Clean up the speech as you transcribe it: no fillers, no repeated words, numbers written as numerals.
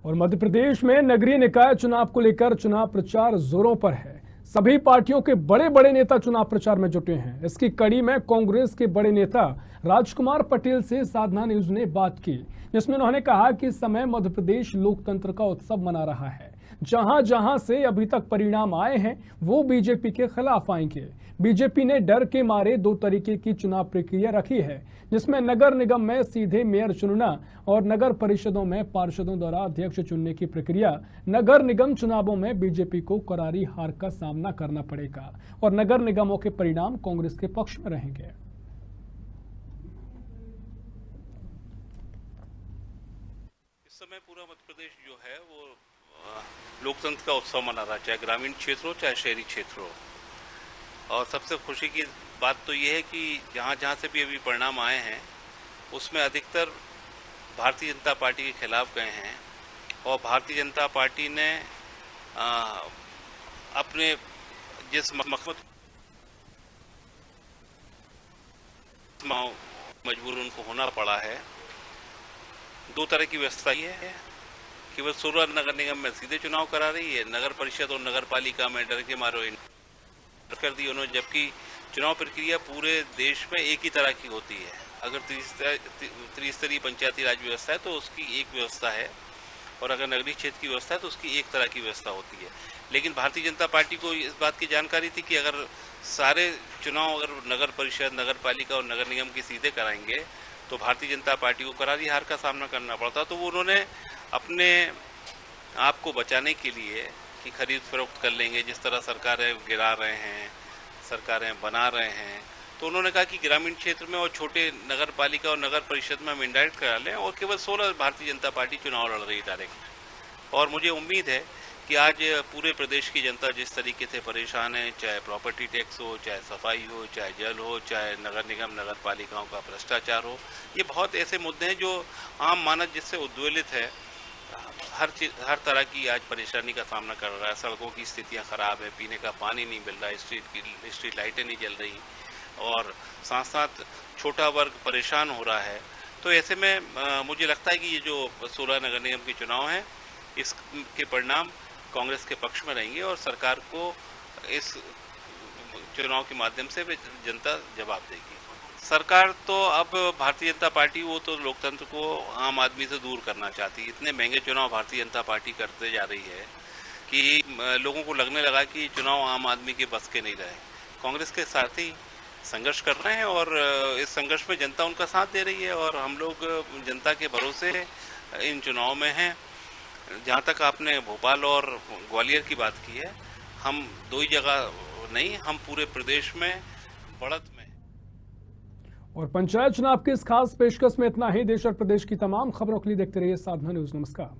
और मध्य प्रदेश में नगरीय निकाय चुनाव को लेकर चुनाव प्रचार जोरों पर है। सभी पार्टियों के बड़े बड़े नेता चुनाव प्रचार में जुटे हैं। इसकी कड़ी में कांग्रेस के बड़े नेता राजकुमार पटेल से साधना न्यूज ने बात की, जिसमें उन्होंने कहा कि इस समय मध्य प्रदेश लोकतंत्र का उत्सव मना रहा है। जहां जहां से अभी तक परिणाम आए हैं वो बीजेपी के खिलाफ आएंगे। बीजेपी ने डर के मारे दो तरीके की चुनाव प्रक्रिया रखी है, जिसमें नगर निगम में सीधे मेयर चुनना और नगर परिषदों में पार्षदों द्वारा अध्यक्ष चुनने की प्रक्रिया। नगर निगम चुनावों में बीजेपी को करारी हार का सामना करना पड़ेगा और नगर निगमों के परिणाम कांग्रेस के पक्ष में रहेंगे। इस समय पूरा मध्य प्रदेश जो है वो लोकतंत्र का उत्सव मना रहा है, चाहे ग्रामीण क्षेत्र हो चाहे शहरी क्षेत्र हो। और सबसे खुशी की बात तो ये है कि जहाँ जहाँ से भी अभी परिणाम आए हैं उसमें अधिकतर भारतीय जनता पार्टी के खिलाफ गए हैं और भारतीय जनता पार्टी ने अपने जिस मकसद मजबूर उनको होना पड़ा है, दो तरह की व्यवस्था ये है। केवल 16 नगर निगम में सीधे चुनाव करा रही है, नगर परिषद और नगर पालिका में डर के मारे कर दी उन्होंने, जबकि चुनाव प्रक्रिया पूरे देश में एक ही तरह की होती है। अगर त्रिस्तरीय पंचायती राज व्यवस्था है तो उसकी एक व्यवस्था है, और अगर नगरीय क्षेत्र की व्यवस्था है तो उसकी एक तरह की व्यवस्था होती है। लेकिन भारतीय जनता पार्टी को इस बात की जानकारी थी कि अगर सारे चुनाव अगर नगर परिषद, नगर पालिका और नगर निगम के सीधे कराएंगे तो भारतीय जनता पार्टी को करारी हार का सामना करना पड़ता। तो वो उन्होंने अपने आप को बचाने के लिए कि खरीद फरोख्त कर लेंगे, जिस तरह सरकारें गिरा रहे हैं, सरकारें बना रहे हैं, तो उन्होंने कहा कि ग्रामीण क्षेत्र में और छोटे नगर पालिका और नगर परिषद में हम इंडायरेक्ट करा लें और केवल 16 भारतीय जनता पार्टी चुनाव लड़ रही डायरेक्ट। और मुझे उम्मीद है कि आज पूरे प्रदेश की जनता जिस तरीके से परेशान है, चाहे प्रॉपर्टी टैक्स हो, चाहे सफाई हो, चाहे जल हो, चाहे नगर निगम नगर पालिकाओं का भ्रष्टाचार हो, ये बहुत ऐसे मुद्दे हैं जो आम मानव जिससे उद्वेलित है। हर तरह की आज परेशानी का सामना कर रहा है। सड़कों की स्थितियां खराब है, पीने का पानी नहीं मिल रहा है, स्ट्रीट लाइटें नहीं जल रही और साथ साथ छोटा वर्ग परेशान हो रहा है। तो ऐसे में मुझे लगता है कि ये जो 16 नगर निगम के चुनाव हैं इसके परिणाम कांग्रेस के पक्ष में रहेंगे और सरकार को इस चुनाव के माध्यम से जनता जवाब देगी। सरकार तो अब भारतीय जनता पार्टी वो तो लोकतंत्र को आम आदमी से दूर करना चाहती है। इतने महंगे चुनाव भारतीय जनता पार्टी करते जा रही है कि लोगों को लगने लगा कि चुनाव आम आदमी के बस के नहीं रहे। कांग्रेस के साथी संघर्ष कर रहे हैं और इस संघर्ष में जनता उनका साथ दे रही है और हम लोग जनता के भरोसे इन चुनाव में हैं। जहाँ तक आपने भोपाल और ग्वालियर की बात की है, हम दो ही जगह नहीं, हम पूरे प्रदेश में बढ़त में। और पंचायत चुनाव की इस खास पेशकश में इतना ही। देश और प्रदेश की तमाम खबरों के लिए देखते रहिए साधना न्यूज। नमस्कार।